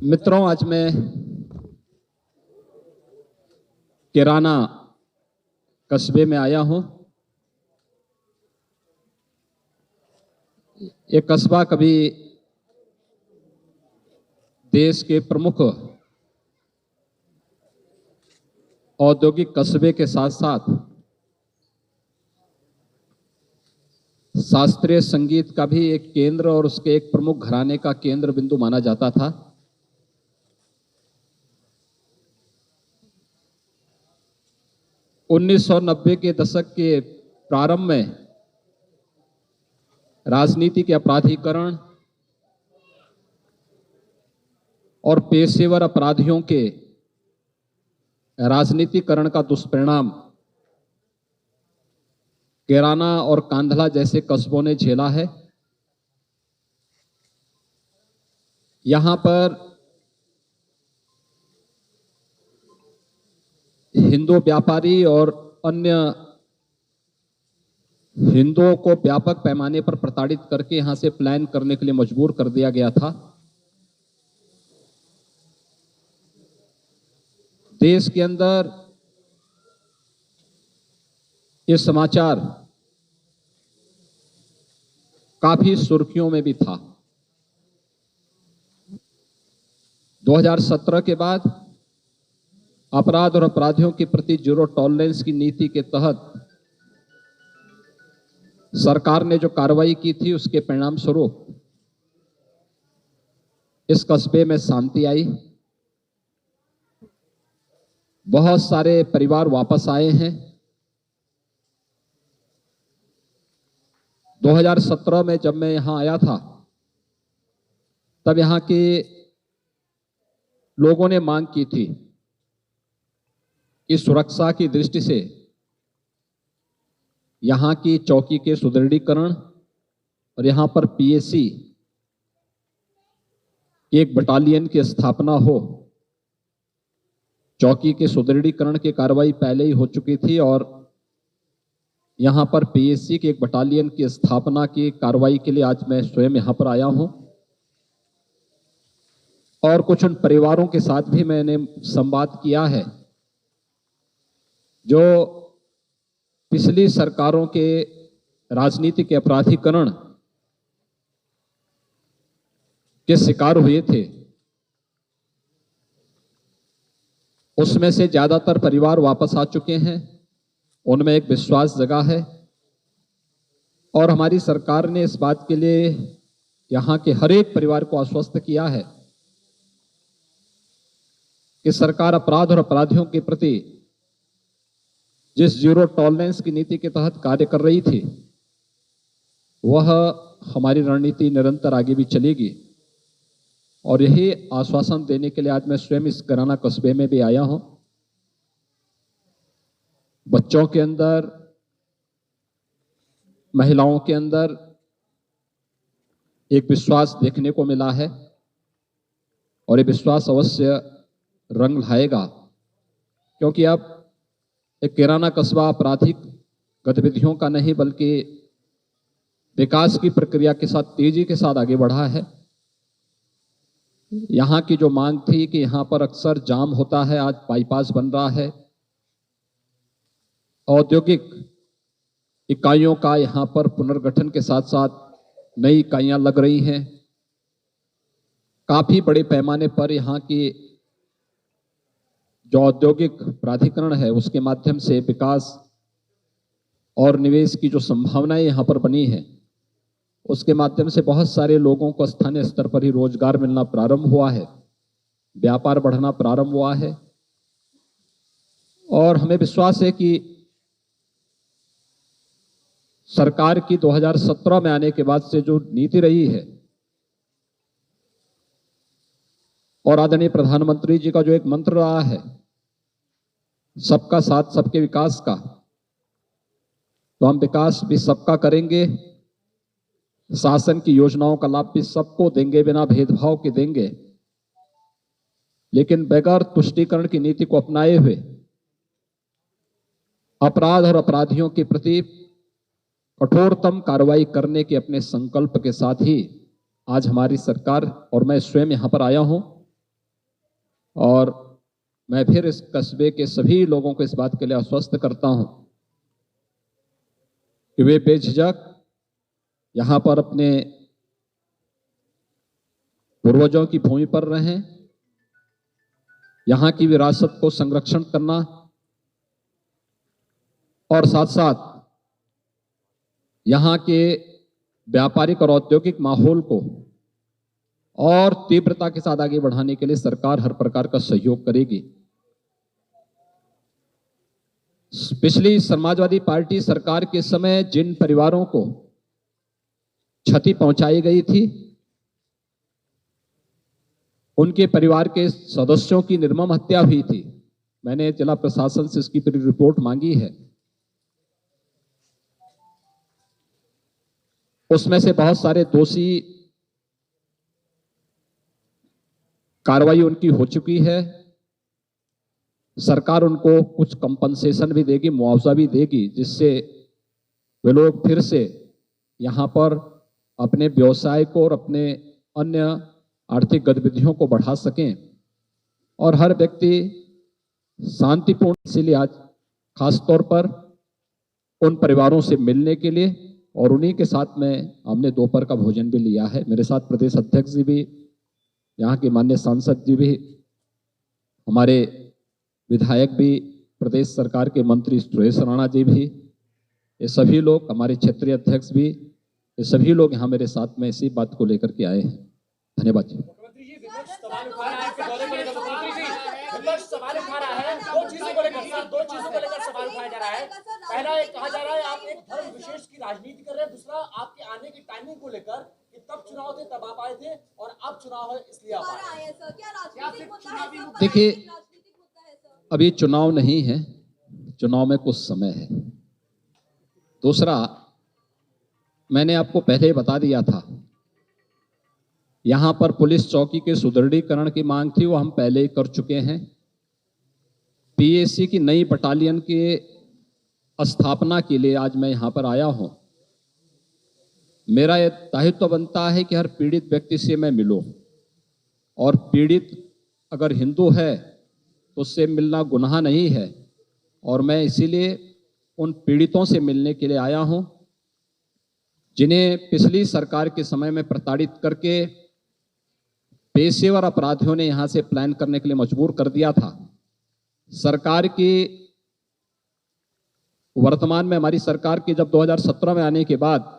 मित्रों, आज मैं कैराना कस्बे में आया हूं। ये कस्बा कभी देश के प्रमुख औद्योगिक कस्बे के साथ साथ शास्त्रीय संगीत का भी एक केंद्र और उसके एक प्रमुख घराने का केंद्र बिंदु माना जाता था। उन्नीस सौ 90 के दशक के प्रारंभ में राजनीति के अपराधीकरण और पेशेवर अपराधियों के राजनीतिकरण का दुष्परिणाम कैराना और कांधला जैसे कस्बों ने झेला है। यहां पर हिंदू व्यापारी और अन्य हिंदुओं को व्यापक पैमाने पर प्रताड़ित करके यहां से पलायन करने के लिए मजबूर कर दिया गया था। देश के अंदर ये समाचार काफी सुर्खियों में भी था। 2017 के बाद अपराध और अपराधियों के प्रति जीरो टॉलरेंस की नीति के तहत सरकार ने जो कार्रवाई की थी, उसके परिणाम स्वरूप इस कस्बे में शांति आई। बहुत सारे परिवार वापस आए हैं। 2017 में जब मैं यहां आया था, तब यहां के लोगों ने मांग की थी कि सुरक्षा की दृष्टि से यहां की चौकी के सुदृढ़ीकरण और यहां पर पीएसी की एक बटालियन की स्थापना हो। चौकी के सुदृढ़ीकरण की कार्रवाई पहले ही हो चुकी थी और यहां पर पीएसी की एक बटालियन की स्थापना की कार्रवाई के लिए आज मैं स्वयं यहां पर आया हूं। और कुछ उन परिवारों के साथ भी मैंने संवाद किया है जो पिछली सरकारों के राजनीतिक अपराधीकरण के शिकार हुए थे। उसमें से ज्यादातर परिवार वापस आ चुके हैं। उनमें एक विश्वास जगा है और हमारी सरकार ने इस बात के लिए यहां के हर एक परिवार को आश्वस्त किया है कि सरकार अपराध और अपराधियों के प्रति जिस जीरो टॉलरेंस की नीति के तहत कार्य कर रही थी, वह हमारी रणनीति निरंतर आगे भी चलेगी। और यही आश्वासन देने के लिए आज मैं स्वयं इस कैराना कस्बे में भी आया हूं। बच्चों के अंदर, महिलाओं के अंदर एक विश्वास देखने को मिला है और ये विश्वास अवश्य रंग लाएगा, क्योंकि अब एक कैराना कस्बा आपराधिक गतिविधियों का नहीं बल्कि विकास की प्रक्रिया के साथ तेजी के साथ आगे बढ़ा है। यहां की जो मांग थी कि यहां पर अक्सर जाम होता है, आज बाईपास बन रहा है। औद्योगिक इकाइयों का यहां पर पुनर्गठन के साथ साथ नई इकाइयां लग रही हैं। काफी बड़े पैमाने पर यहां की जो औद्योगिक प्राधिकरण है, उसके माध्यम से विकास और निवेश की जो संभावनाएं यहां पर बनी है, उसके माध्यम से बहुत सारे लोगों को स्थानीय स्तर पर ही रोजगार मिलना प्रारंभ हुआ है, व्यापार बढ़ना प्रारंभ हुआ है। और हमें विश्वास है कि सरकार की 2017 में आने के बाद से जो नीति रही है और आदरणीय प्रधानमंत्री जी का जो एक मंत्र रहा है, सबका साथ सबके विकास का, तो हम विकास भी सबका करेंगे, शासन की योजनाओं का लाभ भी सबको देंगे, बिना भेदभाव के देंगे, लेकिन बगैर तुष्टीकरण की नीति को अपनाए हुए अपराध और अपराधियों के प्रति कठोरतम कार्रवाई करने के अपने संकल्प के साथ ही आज हमारी सरकार और मैं स्वयं यहां पर आया हूं। और मैं फिर इस कस्बे के सभी लोगों को इस बात के लिए आश्वस्त करता हूं कि वे बेझिझक यहां पर अपने पूर्वजों की भूमि पर रहें, यहां की विरासत को संरक्षण करना और साथ साथ यहां के व्यापारिक और औद्योगिक माहौल को और तीव्रता के साथ आगे बढ़ाने के लिए सरकार हर प्रकार का सहयोग करेगी। पिछली समाजवादी पार्टी सरकार के समय जिन परिवारों को क्षति पहुंचाई गई थी, उनके परिवार के सदस्यों की निर्मम हत्या हुई थी। मैंने जिला प्रशासन से इसकी पूरी रिपोर्ट मांगी है। उसमें से बहुत सारे दोषी कार्रवाई उनकी हो चुकी है। सरकार उनको कुछ कंपनसेशन भी देगी, मुआवजा भी देगी, जिससे वे लोग फिर से यहां पर अपने व्यवसाय को और अपने अन्य आर्थिक गतिविधियों को बढ़ा सकें और हर व्यक्ति शांतिपूर्ण। इसीलिए आज खासतौर पर उन परिवारों से मिलने के लिए और उन्हीं के साथ में हमने दोपहर का भोजन भी लिया है। मेरे साथ प्रदेश अध्यक्ष जी भी, यहाँ के माननीय सांसद जी भी, हमारे विधायक भी, प्रदेश सरकार के मंत्री सुरेश राणा जी भी, ये सभी लोग, हमारे क्षेत्रीय अध्यक्ष भी, ये सभी लोग यहाँ मेरे साथ में इसी बात को लेकर के आए हैं। धन्यवाद जी। पहला एक कहा जा रहा है आप एक धर्म विशेष की राजनीति कर रहे हैं, दूसरा आपके आने की टाइमिंग को लेकर कि तब चुनाव थे तब आप आए थे और अब चुनाव है इसलिए आप आए। देखिए, अभी चुनाव नहीं है, चुनाव में कुछ समय है। दूसरा, मैंने आपको पहले ही बता दिया था, यहां पर पुलिस चौकी के सुदृढ़ीकरण की मांग थी, वो हम पहले ही कर चुके हैं। पीएसी की नई बटालियन के स्थापना के लिए आज मैं यहां पर आया हूं। मेरा यह दायित्व बनता है कि हर पीड़ित व्यक्ति से मैं मिलूं, और पीड़ित अगर हिंदू है तो उससे मिलना गुनाह नहीं है, और मैं इसीलिए उन पीड़ितों से मिलने के लिए आया हूं जिन्हें पिछली सरकार के समय में प्रताड़ित करके पेशेवर अपराधियों ने यहां से प्लान करने के लिए मजबूर कर दिया था। सरकार की वर्तमान में, हमारी सरकार की जब 2017 में आने के बाद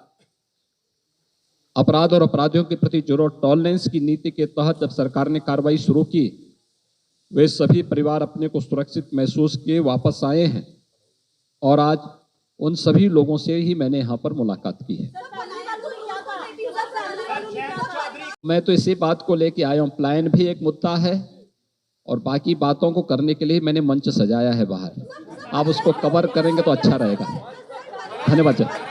अपराध और अपराधियों के प्रति जीरो टॉलरेंस की नीति के तहत जब सरकार ने कार्रवाई शुरू की, वे सभी परिवार अपने को सुरक्षित महसूस किए वापस आए हैं, और आज उन सभी लोगों से ही मैंने यहाँ पर मुलाकात की है। मैं तो इसी बात को लेके आया हूँ। प्लान भी एक मुद्दा है और बाकी बातों को करने के लिए मैंने मंच सजाया है बाहर। आप उसको कवर करेंगे तो अच्छा रहेगा। धन्यवाद।